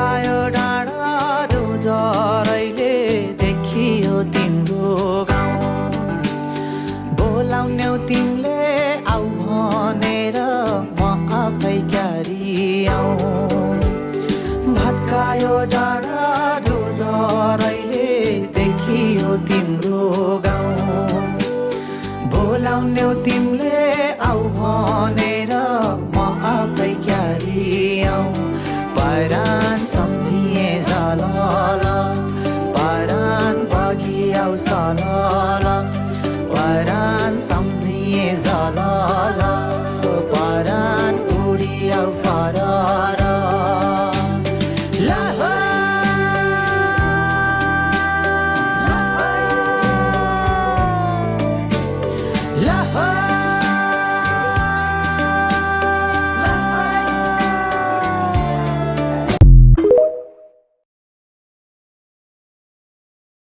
भत्कायो डाँडा डोजरैले देखियो तिम्रो गाउँ बोलाउन्यौ तिमीले आऊ भनेर म आफै क्यारी आऊ भत्कायो डाँडा डोजरैले देखियो तिम्रो गाउँ बोलाउन्यौ तिमीले आऊ भनेर म आफै क्यारी आऊ परान सम्झिए झलल परान बगियाउ सलल परान सम्झिए झलल परान उडियाउ फरर ला